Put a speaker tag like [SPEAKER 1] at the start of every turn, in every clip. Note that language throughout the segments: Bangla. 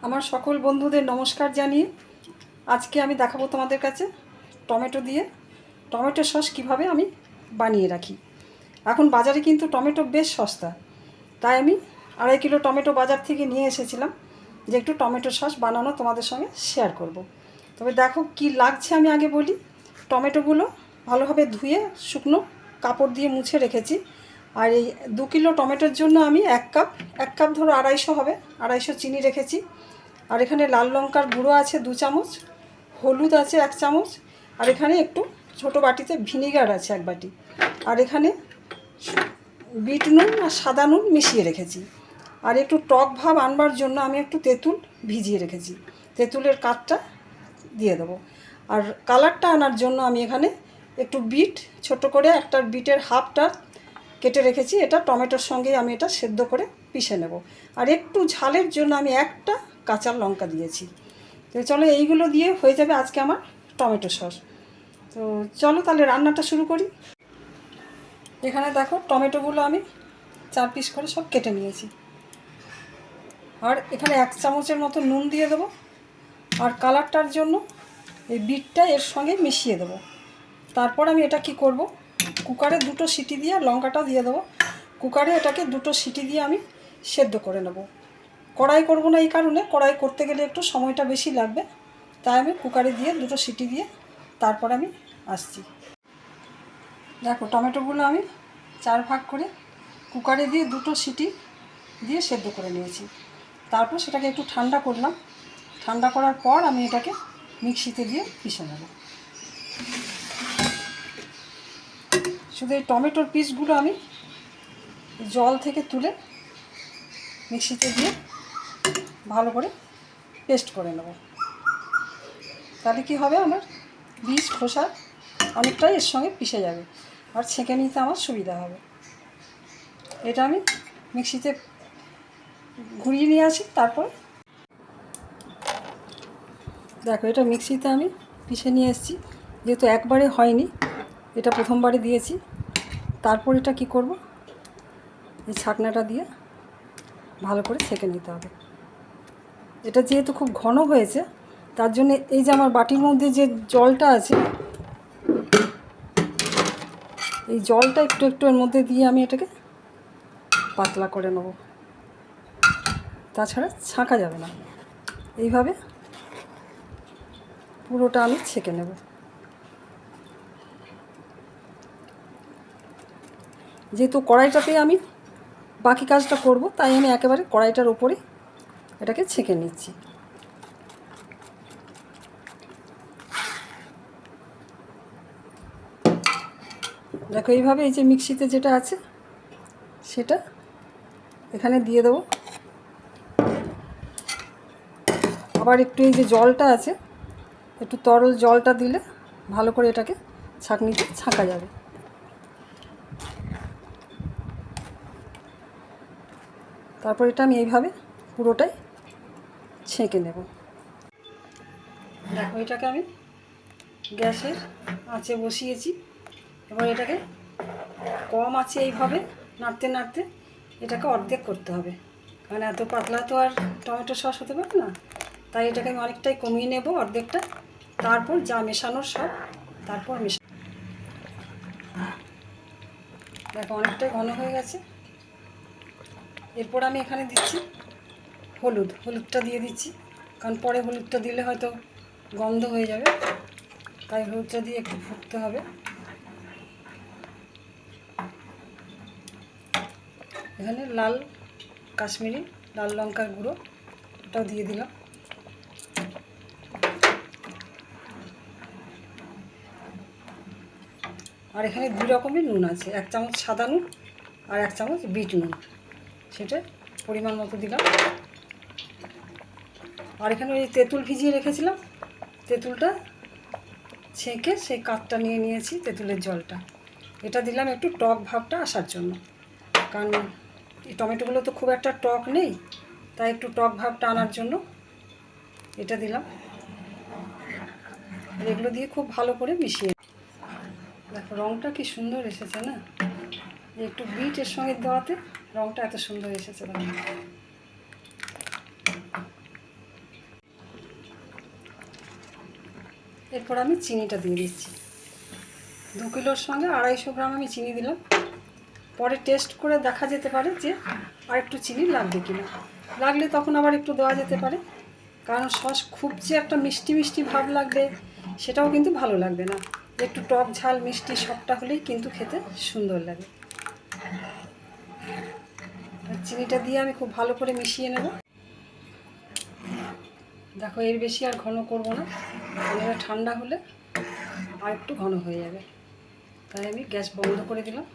[SPEAKER 1] আমার সকল বন্ধুদের নমস্কার জানিয়ে আজকে আমি দেখাবো তোমাদের কাছে টমেটো দিয়ে টমেটো সস কিভাবে আমি বানিয়ে রাখি। এখন বাজারে কিন্তু টমেটো বেশ সস্তা, তাই আমি 2.5 কিলো টমেটো বাজার থেকে নিয়ে এসেছিলাম যে একটু টমেটো সস বানানো তোমাদের সঙ্গে শেয়ার করব। তবে দেখো কি লাগছে, আমি আগে বলি। টমেটোগুলো ভালোভাবে ধুয়ে শুকনো কাপড় দিয়ে মুছে রেখেছি। আর এই 2 কিলো টমেটোর জন্য আমি এক কাপ ধরো 250 হবে, 250 চিনি রেখেছি। আর এখানে লাল লঙ্কার গুঁড়ো আছে 2 চামচ, হলুদ আছে 1 চামচ, আর এখানে একটু ছোটো বাটিতে ভিনিগার আছে 1 বাটি, আর এখানে বিট নুন আর সাদা নুন মিশিয়ে রেখেছি। আর একটু টক ভাব আনবার জন্য আমি একটু তেঁতুল ভিজিয়ে রেখেছি, তেঁতুলের কাঠটা দিয়ে দেবো। আর কালারটা আনার জন্য আমি এখানে একটু বিট ছোট করে একটা বিটের হাফটা কেটে রেখেছি। এটা টমেটোর সঙ্গে আমি এটা সেদ্ধ করে পিষে নেব। আর একটু ঝালের জন্য আমি একটা কাঁচা লঙ্কা দিয়েছি। তো চলো, এইগুলো দিয়ে হয়ে যাবে আজকে আমার টমেটো সস। তো চলো তাহলে রান্নাটা শুরু করি। এখানে দেখো টমেটোগুলো আমি 4 পিস করে সব কেটে নিয়েছি। আর এখানে 1 চামচের মতো নুন দিয়ে দেবো। আর কালারটার জন্য এই বিটটা এর সঙ্গে মিশিয়ে দেবো। তারপর আমি এটা কি করব, কুকারে 2টো সিটি দিয়ে লঙ্কাটা দিয়ে দেবো। কুকারে এটাকে 2টো সিটি দিয়ে আমি সেদ্ধ করে নেব। কড়াই করব না, এই কারণে কড়াই করতে গেলে একটু সময়টা বেশি লাগবে, তাই আমি কুকারে দিয়ে 2টো সিটি দিয়ে তারপর আমি আসছি। দেখো টমেটোগুলো আমি 4 ভাগ করে কুকারে দিয়ে 2টো সিটি দিয়ে সেদ্ধ করে নিয়েছি। তারপর সেটাকে একটু ঠান্ডা করলাম। ঠান্ডা করার পর আমি এটাকে মিক্সিতে দিয়ে পিষে নেব। শুধু এই টমেটোর পিসগুলো আমি জল থেকে তুলে মিক্সিতে দিয়ে ভালো করে পেস্ট করে নেব। তাহলে কি হবে, আমার বীজ খোসা অনেকটাই এর সঙ্গে পিষে যাবে আর ছেঁকে নিতে আমার সুবিধা হবে। এটা আমি মিক্সিতে ঘুরিয়ে নিয়ে আসি। তারপর দেখো এটা মিক্সিতে আমি পিষে নিয়ে এসেছি। যেহেতু একবারে হয়নি, এটা প্রথমবারে দিয়েছি। তারপর এটা কি করব, এই ছাকনাটা দিয়ে ভালো করে ছেঁকে নিতে হবে। এটা যেহেতু খুব ঘন হয়েছে, তার জন্য এই যে আমার বাটির মধ্যে যে জলটা আছে, এই জলটা একটু একটু এর মধ্যে দিয়ে আমি এটাকে পাতলা করে নেব। তাছাড়া ছাঁকা যাবে না। এইভাবে পুরোটা আমি ছেঁকে নেব। যেহেতু কড়াইটাতেই আমি বাকি কাজটা করব, তাই আমি একেবারে কড়াইটার ওপরে এটাকে ছেঁকে নিচ্ছি। দেখো এইভাবে এই যে মিক্সিতে যেটা আছে সেটা এখানে দিয়ে দেবো। আবার একটু এই যে জলটা আছে, একটু তরল জলটা দিলে ভালো করে এটাকে ছাঁকনিতে ছাঁকা যাবে। তারপর এটা আমি এইভাবে পুরোটাই ছেঁকে নেব। দেখো এটাকে আমি গ্যাসের আঁচে বসিয়েছি। এবার এটাকে কম আঁচে এইভাবে নাড়তে নাড়তে এটাকে অর্ধেক করতে হবে, কারণ এত পাতলা তো আর টমেটো সস হতে পারে না। তাই এটাকে আমি অনেকটাই কমিয়ে নেব, অর্ধেকটা। তারপর যা মেশানোর সব তারপর দেখো অনেকটাই ঘন হয়ে গেছে। এরপর আমি এখানে দিচ্ছি হলুদটা দিয়ে দিচ্ছি, কারণ পরে হলুদটা দিলে হয়তো গন্ধ হয়ে যাবে, তাই হলুদটা দিয়ে একটু ফুটতে হবে। এখানে কাশ্মীরি লাল লঙ্কার গুঁড়ো ওটাও দিয়ে দিলাম। আর এখানে 2 রকমের নুন আছে, 1 চামচ সাদা নুন আর 1 চামচ বিট নুন, সেটা পরিমাণ মতো দিলাম। আর এখানে ওই তেঁতুল ভিজিয়ে রেখেছিলাম, তেঁতুলটা ছেঁকে সেই কাঠটা নিয়ে নিয়েছি, তেঁতুলের জলটা। এটা দিলাম একটু টক ভাবটা আসার জন্য, কারণ এই টমেটোগুলো তো খুব একটা টক নেই, তাই একটু টক ভাবটা আনার জন্য এটা দিলাম। আর এগুলো দিয়ে খুব ভালো করে মিশিয়ে দেখো রঙটা কি সুন্দর এসেছে না, একটু বিট এর সঙ্গে দেওয়াতে রঙটা এত সুন্দর এসেছে। দেখো এরপর আমি চিনিটা দিয়ে দিচ্ছি। 2 কিলোর সঙ্গে 250 গ্রাম আমি চিনি দিলাম। পরে টেস্ট করে দেখা যেতে পারে যে আর একটু চিনি লাগবে কিনা, লাগলে তখন আবার একটু দেওয়া যেতে পারে। কারণ সস খুব যে একটা মিষ্টি মিষ্টি ভাব লাগবে সেটাও কিন্তু ভালো লাগবে না, একটু টক ঝাল মিষ্টি সবটা হলেই কিন্তু খেতে সুন্দর লাগে। চিনিটা দিয়ে আমি খুব ভালো করে মিশিয়ে নেব। দেখো এর বেশি আর ঘন করব না, এটা ঠান্ডা হলে আর একটু ঘন হয়ে যাবে, তাই আমি গ্যাস বন্ধ করে দিলাম।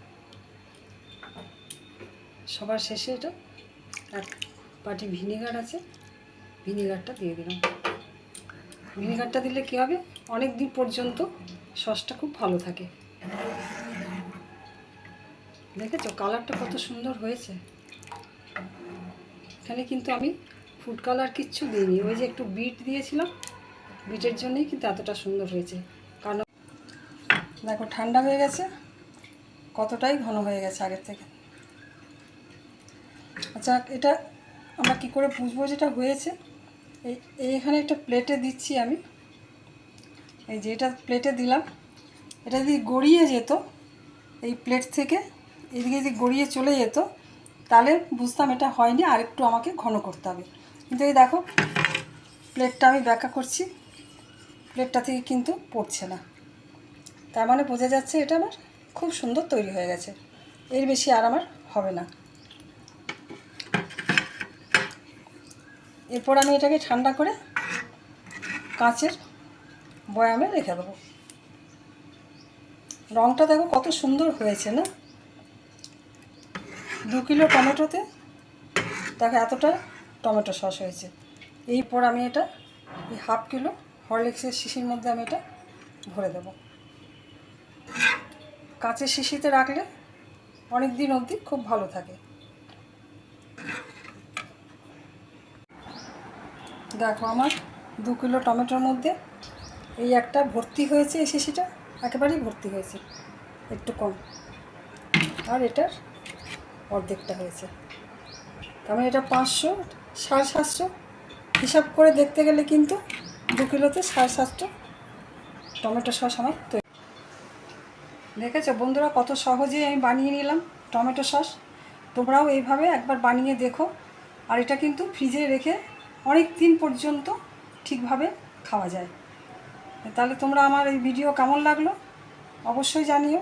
[SPEAKER 1] সবার শেষে এটা এক বাটি ভিনেগার আছে, ভিনেগারটা দিয়ে দিলাম। ভিনেগারটা দিলে কী হবে, অনেক দিন পর্যন্ত সসটা খুব ভালো থাকে। দেখেছো কালারটা কত সুন্দর হয়েছে। এখানে কিন্তু আমি ফুড কালার কিচ্ছু দিইনি, ওই যে একটু বিট দিয়েছিলাম, বিটের জন্যই কিন্তু এতটা সুন্দর হয়েছে। কারণ দেখো ঠান্ডা হয়ে গেছে, কতটাই ঘন হয়ে গেছে আগের থেকে। আচ্ছা এটা আমরা কী করে বুঝবো যেটা হয়েছে, এইখানে একটা প্লেটে দিচ্ছি আমি, এই যে এটা প্লেটে দিলাম, এটা যদি গড়িয়ে যেত এই প্লেট থেকে এদিকে যদি গড়িয়ে চলে যেত তাহলে বুঝতাম এটা হয়নি, আর একটু আমাকে ঘন করতে হবে। কিন্তু এই দেখো প্লেটটা আমি ব্যাখ্যা করছি, প্লেটটা থেকে কিন্তু পড়ছে না, তার মানে বোঝা যাচ্ছে এটা আমার খুব সুন্দর তৈরি হয়ে গেছে। এর বেশি আর আমার হবে না। এরপর আমি এটাকে ঠান্ডা করে কাঁচের বয়ামে রেখে দেবো। রঙটা দেখো কত সুন্দর হয়েছে না, 2 কিলো টমেটোতে দেখো এতটা টমেটো সস হয়েছে। এরপর আমি এটা এই 1/2 কিলো হরলিক্সের শিশির মধ্যে আমি এটা ভরে দেব। কাঁচের শিশিতে রাখলে অনেক দিন অবধি খুব ভালো থাকে। দেখো আমার 2 কিলো টমেটোর মধ্যে এই একটা ভর্তি হয়েছে, এই শিশিটা একেবারেই ভর্তি হয়েছে, একটু কম, আর এটার অর্ধেকটা হয়েছে। তার মানে এটা 500 750 হিসাব করে দেখতে গেলে কিন্তু 2 কিলোতে 750 টমেটো সস আমার তৈরি। দেখেছো বন্ধুরা কত সহজেই আমি বানিয়ে নিলাম টমেটো সস। তোমরাও এইভাবে একবার বানিয়ে দেখো, আর এটা কিন্তু ফ্রিজে রেখে অনেক দিন পর্যন্ত ঠিকভাবে খাওয়া যায়। তাহলে তোমরা আমার এই ভিডিও কেমন লাগলো অবশ্যই জানিও।